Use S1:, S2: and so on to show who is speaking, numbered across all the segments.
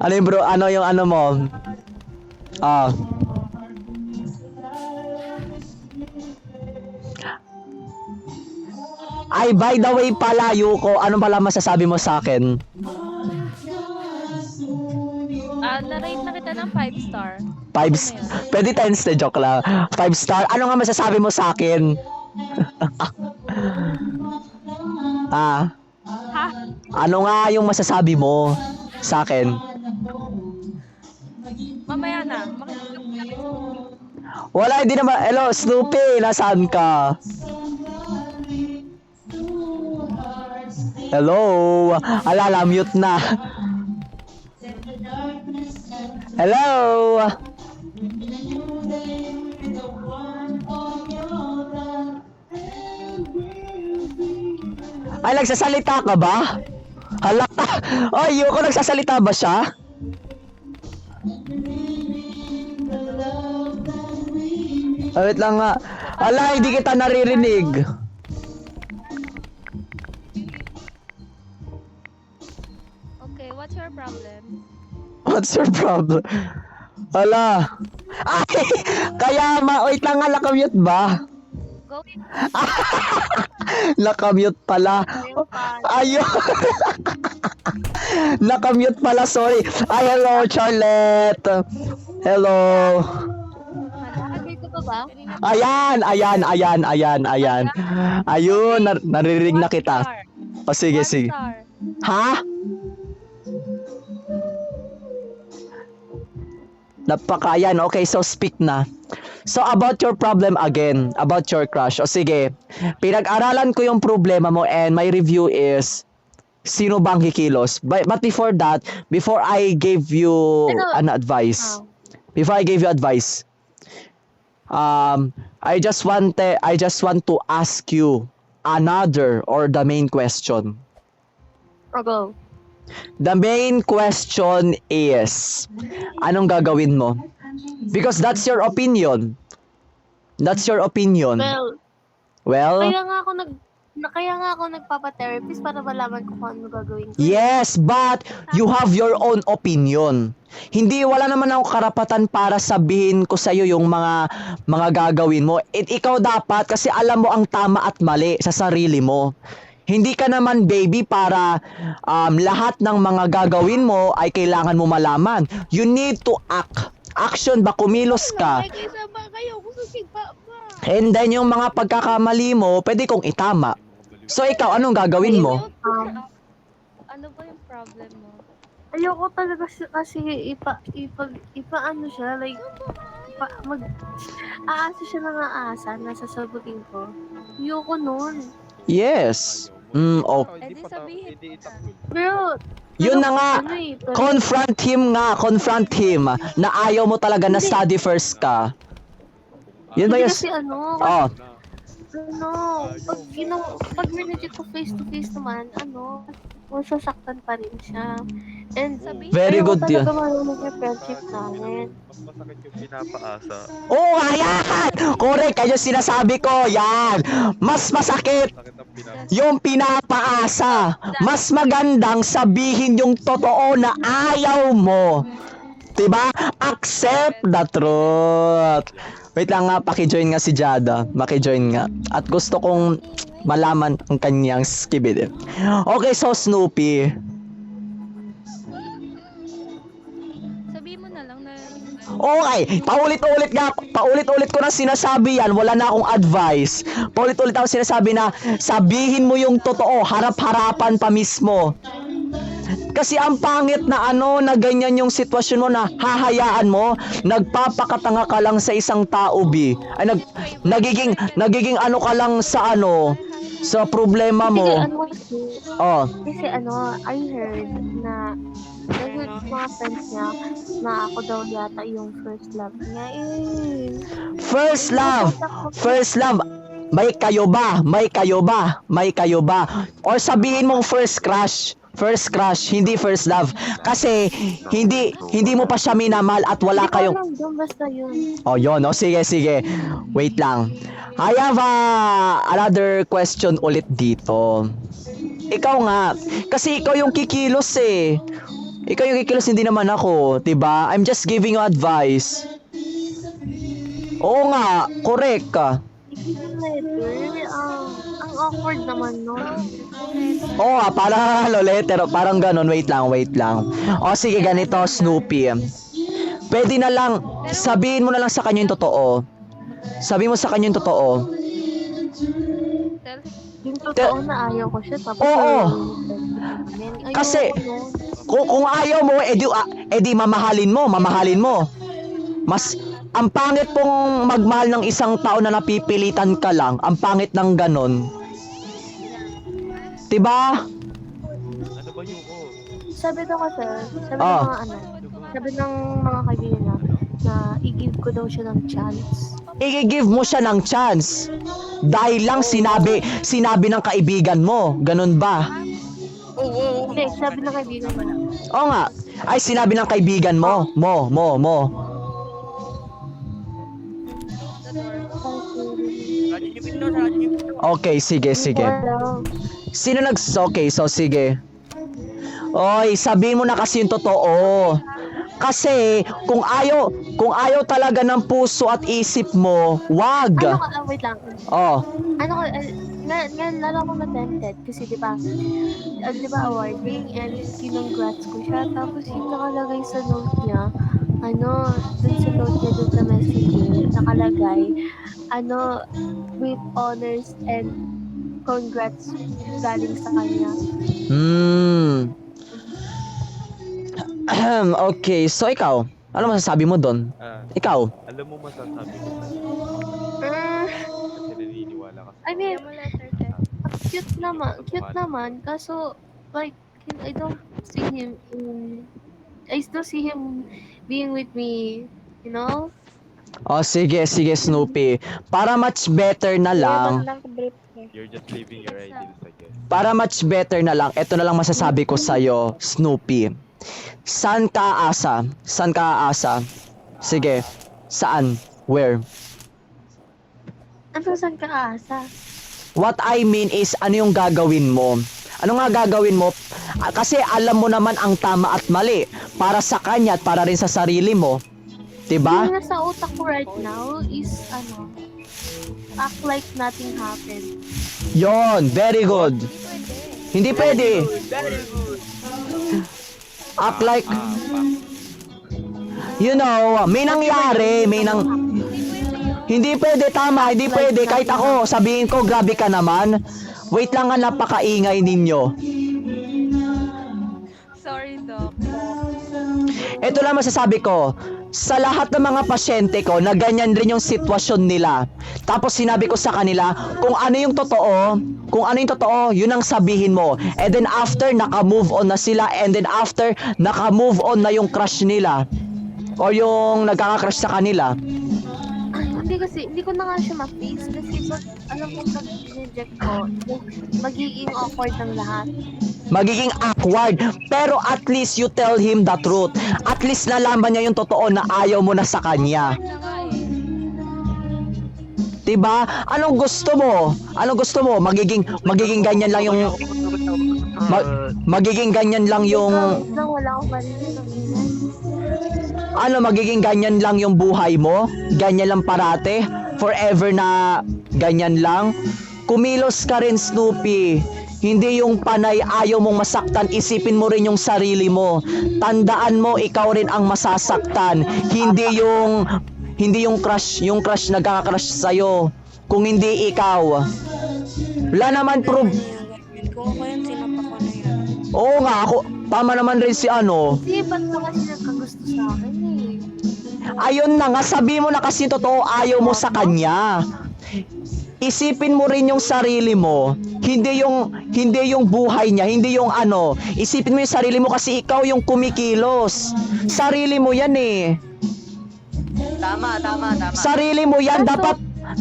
S1: Ano yung bro, ano yung ano mo? Ah. Ay, by the way pala, Yuko, ano pala masasabi mo sa akin?
S2: Na-rate na kita ng 5 star.
S1: Five,
S2: Okay na yun.
S1: pwede 10 na joke lang. 5 star. Ano nga masasabi mo sa akin? Ah,
S2: Ha?
S1: ano nga yung masasabi mo sa akin?
S2: Mamaya na. Makikita mo na.
S1: Wala, hindi naman. Hello, Snoopy, nasaan ka? Hello? Alala, mute na. Hello? Ay, nagsasalita ka ba? Halata. Ay, Yuko, nagsasalita ba siya? Ay, wait lang nga. Ala, hindi kita naririnig.
S2: Okay, what's your problem?
S1: What's your problem? Ala. Ay, kaya wait lang nga, nakamute ba?
S2: Go in.
S1: Nakamute pala. Ayun. Nakamute pala, sorry. Ay, hello, Charlotte. Hello.
S2: Nakakagay ko pa ba?
S1: Ayan. Ayun, naririnig na kita. O, sige,
S2: One
S1: sige.
S2: star.
S1: Ha? Napakayan. Okay, so speak na. So about your problem again, about your crush. O sige, pinag-aralan ko yung problema mo and my review is sino bang kikilos. But before that, before I gave you an advice, before I gave you advice, I just want to ask you another or the main question.
S2: Go.
S1: The main question is, anong gagawin mo? Because that's your opinion. That's your opinion.
S3: Well,
S1: Well,
S3: kaya nga ako nagpapa-therapist para malaman ko kung ano gagawin ko.
S1: yes, but you have your own opinion. Wala naman ako karapatan para sabihin ko sa iyo yung mga gagawin mo. Ikaw dapat kasi alam mo ang tama at mali sa sarili mo. Hindi ka naman baby para lahat ng mga gagawin mo ay kailangan mo malaman. You need to act. Action ba, kumilos ka.
S3: Ay, kaysa ba kayo? Kung ba?
S1: And then yung mga pagkakamali mo, pwede kong itama. So ikaw, anong gagawin mo?
S2: Ano ba yung problem mo?
S3: Ayoko talaga kasi ipaano siya, like, aasa siya ng aasa na sasagutin ko. Ayoko nun.
S1: Yes. Okay.
S2: Eh di sabihin mo na.
S3: Pero,
S1: Yun na nga.
S3: ano eh, pero,
S1: Confront him na ayaw mo talaga na study first ka. Yun ba
S3: hindi
S1: yung...
S3: kasi
S1: Oh,
S3: pag minajit ko face to face naman, masasaktan pa rin siya. And
S2: Sabihin
S1: very good yun.
S3: Ayoko talaga marunong yung friendship namin.
S4: Mas masakit yung pinapaasa.
S1: Oo, ayan! Correct, kayo sinasabi ko, yan! Mas masakit
S4: Sakit ang pinapaasa.
S1: yung pinapaasa. Mas magandang sabihin yung totoo na ayaw mo. Diba? Accept the truth. Wait lang nga, pakijoin nga si Jada. Makijoin nga. At gusto kong malaman ang kanyang skibidi. Okay, so Snoopy.
S2: Sabihin mo na lang na
S1: Okay, paulit-ulit ko na sinasabi yan, wala na akong advice. Paulit-ulit ako sinasabi na sabihin mo yung totoo, harap-harapan pa mismo. Kasi ang pangit na na ganyan yung sitwasyon mo na hahayaan mo, nagpapakatanga ka lang sa isang tao, B. Ay, nagiging ano ka lang sa sa problema mo. Oh.
S3: Kasi I heard na nag-heard sa mga friends niya na ako daw yata yung first love niya.
S1: First love. May kayo ba? Or sabihin mong first crush, hindi first love. Kasi hindi mo pa siya minamahal at wala kayong...
S3: Hindi ko alam, basta yun.
S1: Oh, yun. Oh, sige. Wait lang. I have another question ulit dito. Ikaw nga. Kasi ikaw yung kikilos eh. Ikaw yung kikilos, hindi naman ako. 'Di ba? I'm just giving you advice. Oo nga, correct ka.
S3: Letter, ang awkward naman nun.
S1: Oo nga, parang letter, parang ganun. Wait lang. O sige, ganito, Snoopy. Pwede na lang, sabihin mo na lang sa kanya yung totoo. Sabihin mo sa kanya yung totoo.
S2: Tell
S3: Yung totoo na ayaw ko siya. Tapos
S1: Oo.
S3: Ayoko
S1: Kasi-
S3: nun.
S1: Kung ayaw mo, edi mamahalin mo. Mas, ang pangit pong magmahal ng isang tao na napipilitan ka lang. Ang pangit ng ganon. Diba?
S4: Ano ba yung
S3: Sabi daw kasi, sabi
S1: Ah.
S3: ng mga sabi ng mga kaibigan niya, na i-give ko daw siya ng chance.
S1: I-give mo siya ng chance. Dahil lang sinabi ng kaibigan mo. Ganon ba?
S3: Hindi, sabi ng kaibigan mo lang.
S1: Oo nga. Ay, sinabi ng kaibigan mo. Mo. Okay, sige.
S3: Hello.
S1: Sino okay, so sige. Oy, sabihin mo na kasi yung totoo. Kasi kung ayaw talaga ng puso at isip mo, wag.
S3: Wait lang.
S1: Oh,
S3: Lalo ko na-tempted kasi di ba awarding and kinongrats ko siya. Tapos yung nakalagay sa note niya, dun sa note niya dun sa messenger, nakalagay, with honors and congrats galing sa kanya.
S1: Okay, so ikaw, ano masasabi mo doon? Ikaw?
S4: alam mo masasabi ko kasi naniniwala ka
S3: I mean,
S2: mo letter, Ted.
S3: cute naman, kaso, like, I don't see him I still see him being with me, you know?
S1: Oh, sige, Snoopy. Para much better na lang,
S4: you're just living your ideals, I guess.
S1: para much better na lang, ito na lang masasabi ko sa'yo, Snoopy. Saan ka aasa? Sige, saan? Where?
S3: Ano saan ka aasa?
S1: What I mean is, ano yung gagawin mo? Ano nga gagawin mo? Kasi alam mo naman ang tama at mali. Para sa kanya at para rin sa sarili mo. Diba?
S3: Yung nasa utak ko right now is, act like nothing happened.
S1: Yon, very good. Hindi pwede. Act like, you know, may nangyari, hindi pwede, tama, hindi pwede. Kahit ako, sabihin ko, grabe ka naman. Wait lang nga, napakaingay ninyo.
S2: Sorry, Doc.
S1: Ito lang masasabi ko, sa lahat ng mga pasyente ko na ganyan rin yung sitwasyon nila. Tapos sinabi ko sa kanila, kung ano yung totoo, yun ang sabihin mo. And then after, naka-move on na sila. And then after, naka-move on na yung crush nila. O yung nagkaka-crush sa kanila.
S3: Hindi ko na nga siya ma-face kasi alam ko pag reject ko, magiging awkward ng lahat.
S1: Magiging awkward. Pero at least you tell him the truth. At least nalaman niya yung totoo na ayaw mo na sa kanya.
S2: Na nga eh.
S1: Diba? Anong gusto mo? Magiging ganyan lang yung magiging ganyan lang yung
S3: Nang wala akong marinig ng ingay.
S1: magiging ganyan lang yung buhay mo? Ganyan lang parate? Forever na ganyan lang? Kumilos ka rin, Snoopy. Hindi yung panay ayaw mong masaktan, isipin mo rin yung sarili mo. Tandaan mo, ikaw rin ang masasaktan. Hindi yung crush nagkaka-crush sa'yo. Kung hindi ikaw. Wala naman
S5: Kung ako yun, sinapa ko na yan.
S1: Oo nga, tama naman rin si
S3: Kasi ba't mo kasi nagkagusto sa akin eh.
S1: Ayun na nga, sabi mo na kasi totoo, ayaw mo sa kanya. Isipin mo rin yung sarili mo, hindi yung buhay niya, hindi yung isipin mo yung sarili mo kasi ikaw yung kumikilos. Sarili mo yan eh.
S5: Tama.
S1: Sarili mo yan,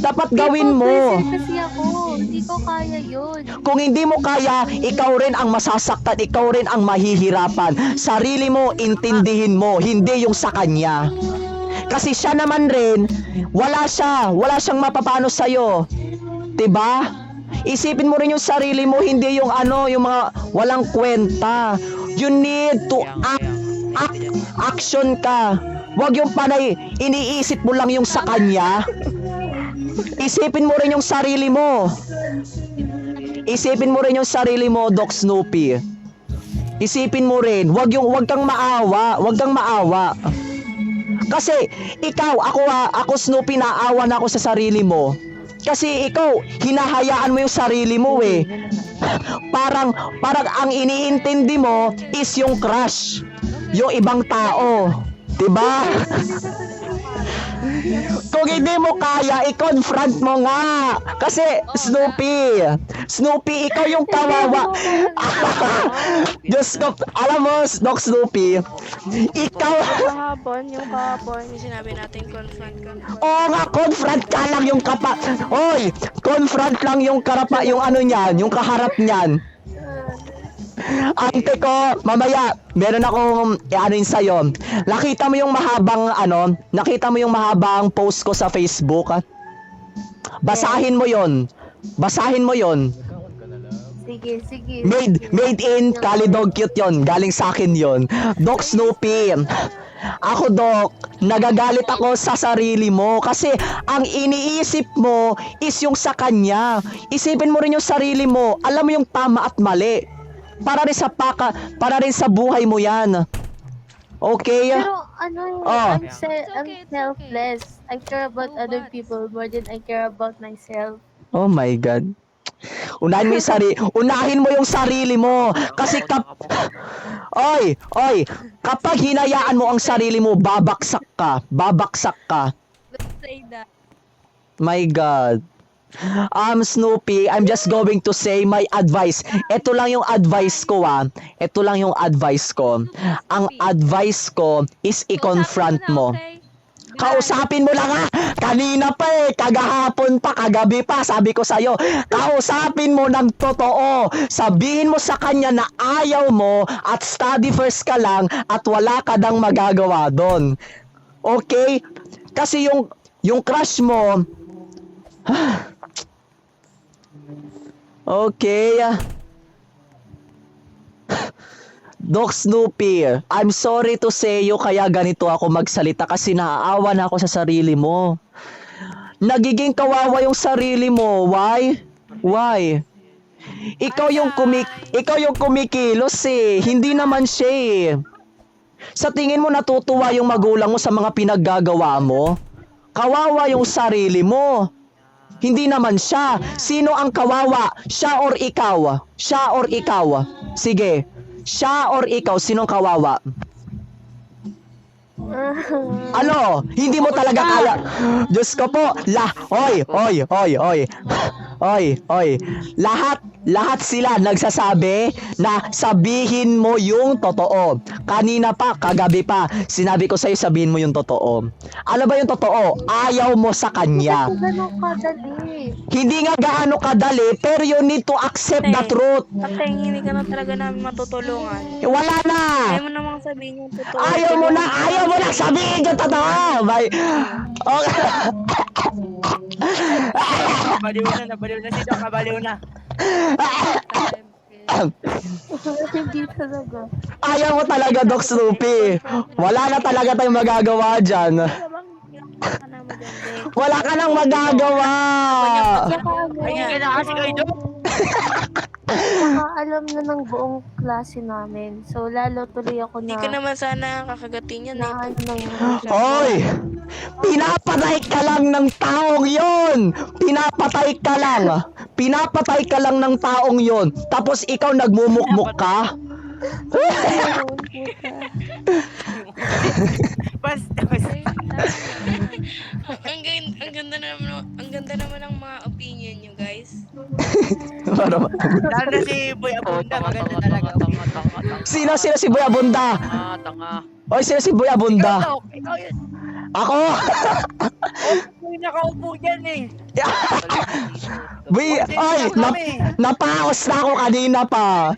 S1: dapat gawin mo.
S3: Kasi ako, hindi ko kaya yun.
S1: Kung hindi mo kaya, ikaw rin ang masasaktan, ikaw rin ang mahihirapan. Sarili mo, intindihin mo, hindi yung sa kanya. Kasi siya naman rin, wala siyang mapapano sa'yo. Diba? Isipin mo rin yung sarili mo, hindi yung ano, yung mga walang kwenta. You need to action ka. Huwag yung panay, iniisip mo lang yung sa kanya. Isipin mo rin yung sarili mo. Isipin mo rin yung sarili mo, Doc Snoopy. Isipin mo rin, wag kang maawa, wag kang maawa. Kasi ikaw, ako Snoopy, naawa na ako sa sarili mo. Kasi ikaw, hinahayaan mo yung sarili mo eh. Parang ang iniintindi mo is yung crush, yung ibang tao. Diba? Kung hindi mo kaya, i-confront mo nga. Kasi, Snoopy, ikaw yung kawawa. Diyos ko, alam mo, Doc Snoopy, ikaw,
S5: Yung kahapon, yung sinabi natin, confront.
S1: oo nga, confront ka lang yung Oy, confront lang yung yung ano niyan, yung kaharap niyan. Ante ko, mamaya, meron akong i-anoin sa'yo. Nakita mo yung mahabang post ko sa Facebook? Basahin mo yon.
S3: Sige.
S1: Made in Calidog Cute yon. Galing sa akin yon. Doc Snoopy. Ako, Doc, nagagalit ako sa sarili mo kasi ang iniisip mo is yung sa kanya. Isipin mo rin yung sarili mo. Alam mo yung tama at mali. Para rin sa buhay mo yan. Okay?
S3: Pero ano,
S1: Oh.
S3: I'm selfless. I care about other people more than I care about myself.
S1: Oh my God. Unahin mo yung sarili mo. Kasi Oy, kapag hinayaan mo ang sarili mo, babaksak ka.
S2: Don't say that.
S1: My God. Snoopy, I'm just going to say my advice. Ito lang yung advice ko. Ang advice ko is i-confront mo. Kausapin mo lang ha. Kanina pa kagahapon pa, kagabi pa, sabi ko sa'yo. Kausapin mo ng totoo. Sabihin mo sa kanya na ayaw mo at study first ka lang at wala ka dang magagawa doon. Okay? Kasi yung crush mo, okay. Doc Snoopy, I'm sorry to say you, kaya ganito ako magsalita kasi naaawa na ako sa sarili mo. Nagiging kawawa yung sarili mo. Why? Ikaw yung kumikilos eh. Hindi naman siya eh. Sa tingin mo natutuwa yung magulang mo sa mga pinaggagawa mo? Kawawa yung sarili mo. Hindi naman siya. Sino ang kawawa? Siya or ikaw? Sige. Siya or ikaw? Sinong kawawa? Ano? Hindi mo talaga kaya. Diyos ko po. Oy. Lahat sila nagsasabi na sabihin mo yung totoo. Kanina pa, kagabi pa, sinabi ko sa'yo sabihin mo yung totoo. Ano ba yung totoo? Ayaw mo sa kanya.
S3: Ganun kadali.
S1: Hindi nga gaano kadali, pero you need to accept the truth.
S5: Kapag hindi ka na talaga namin matutulungan.
S1: Wala na.
S5: Ayaw mo namang sabihin yung totoo.
S1: Ayaw mo na sabihin yung totoo. Okay.
S5: Nabaliw na si Doc, nabaliw na.
S3: Hindi talaga.
S1: Ayaw mo talaga, Doc Snoopy. Wala na talaga tayong magagawa dyan. Wala ka nang magagawa.
S5: Ayun na kasi kayo, Doc.
S3: Saka alam na ng buong klase namin. So, lalo tuloy ako
S5: Hindi ka naman sana kakagatin yan eh.
S3: na ano ng
S1: Hoy! Pinapatay ka lang ng taong yon. Pinapatay ka lang ng taong yon. Tapos ikaw nagmumukmuk ka?
S5: Basta. Ang ganda naman ng mga opinion nyo, guys. Lalo na si Boy Abunda, maganda talaga.
S1: Sino si Boy Abunda? Oy, sino si Boy Abunda?
S5: Ikaw yun.
S1: Ako?
S5: Boy, nakaupo dyan eh.
S1: Boy, oy, napaos na ako kanina pa.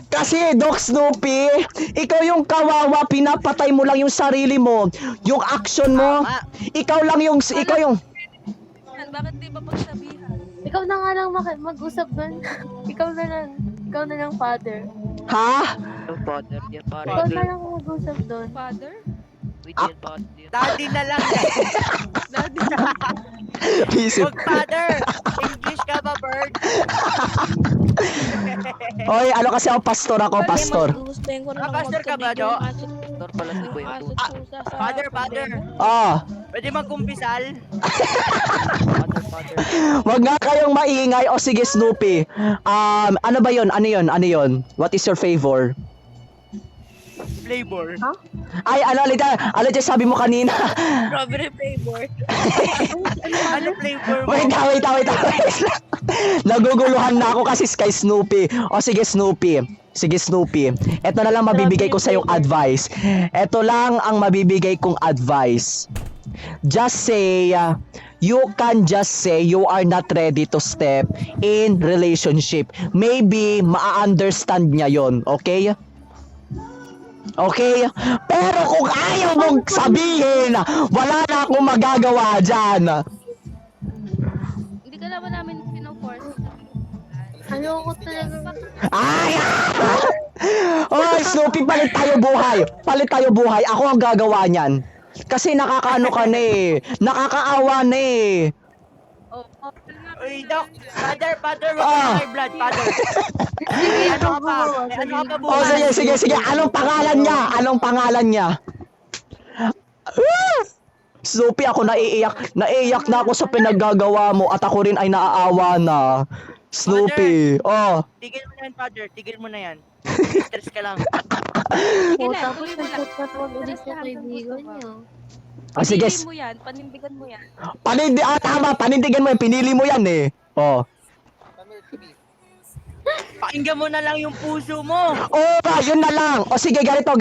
S1: Kasi Doc Snoopy, ikaw yung kawawa, pinapatay mo lang yung sarili mo, yung action mo. Ikaw yung
S2: Bakit di ba pagsabihan?
S3: Ikaw na nga lang mag-usap doon. Ikaw na lang, father.
S1: Ha?
S6: Yung father yan, pare.
S3: Ikaw na lang mag-usap doon.
S2: Father?
S6: Wait yan, father. Daddy na lang.
S2: Daddy.
S1: Isip.
S6: Huwag father. English ka ba, bird?
S1: Oy, ano kasi ako, pastor ako, pastor.
S5: Gustuhin ko rin
S6: Ah, pastor ka ba, Jo?
S2: Pastor pala si Boy Apo.
S6: Father. Pwede magkumpisal? Father.
S1: Wag nga kayong maingay. O sige, Snoopy. Ano ba yun? Ano yun? What is your favor?
S6: Flavor.
S1: Ay, alita sabi mo kanina.
S5: Strawberry flavor.
S6: Ano flavor mo?
S1: Wait. Naguguluhan na ako kasi kay Snoopy. O sige, Snoopy. Ito na lang mabibigay ko sa yung advice. Ito lang ang mabibigay kong advice. Just say, you can just say you are not ready to step in relationship. Maybe ma-understand niya yon, okay? Okay? Pero kung ayaw mong sabihin, wala na akong magagawa dyan.
S2: Hindi ka naman namin pino-force.
S3: Ano ko talaga.
S1: Ay! Oy, Snoopy, palit tayo buhay. Ako ang gagawa niyan. Kasi nakakaano ka na eh. Nakakaawa na eh.
S6: Uy, Doc. Father, wag
S1: Ah.
S6: ka high blood, father. Ano ka pa? Ano ka pa
S1: Oh,
S6: buhay?
S1: sige. Anong pangalan niya? Snoopy, ako naiiyak. Naiiyak na ako sa pinaggagawa mo at ako rin ay naaawa na. Snoopy. Oh.
S6: Tigil mo na yan, father. Tigil mo na yan. Stress ka lang.
S3: O,
S2: na,
S3: tapos
S2: tuloy mo lang.
S3: nagtatawag ulit sa
S2: Lahat ng
S3: kaibigan
S2: gusto
S3: niyo.
S1: Sige.
S2: Pinili mo yan. Panindigan mo yan.
S1: Tama. Panindigan mo yan. Pinili mo yan eh. Oh.
S6: Pakinggan mo na lang yung puso mo.
S1: Oh, yun na lang. O sige, ganito,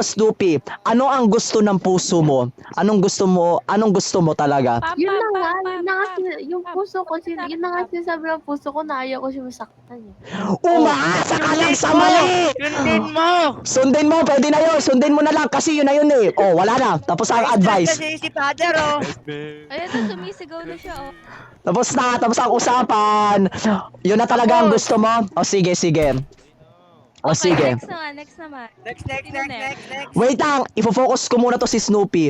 S1: Snoopy. Ano ang gusto ng puso mo? Anong gusto mo talaga?
S2: Pam,
S3: Yun
S2: pam,
S3: na nga,
S2: pam,
S3: yun na
S2: pam,
S3: nga, yung
S2: pam.
S3: puso ko, yun na nga sinasabi ng puso ko na ayaw ko siya masaktan eh.
S1: Umaasa ka lang sa mali!
S6: Sundin mo.
S1: Sundin mo, pwede na yun. Sundin mo na lang kasi yun na yun eh. Oh, wala na. Tapos ang advice.
S6: Kasi si father, oh.
S2: Ayun na, sumisigaw na siya, oh.
S1: Tapos ang usapan. Yun na talaga ang gusto mo? O sige. O
S2: Okay,
S1: sige.
S2: next naman.
S6: Next.
S2: Sino next?
S6: Next.
S1: Wait lang, ifo-focus ko muna to si Snoopy.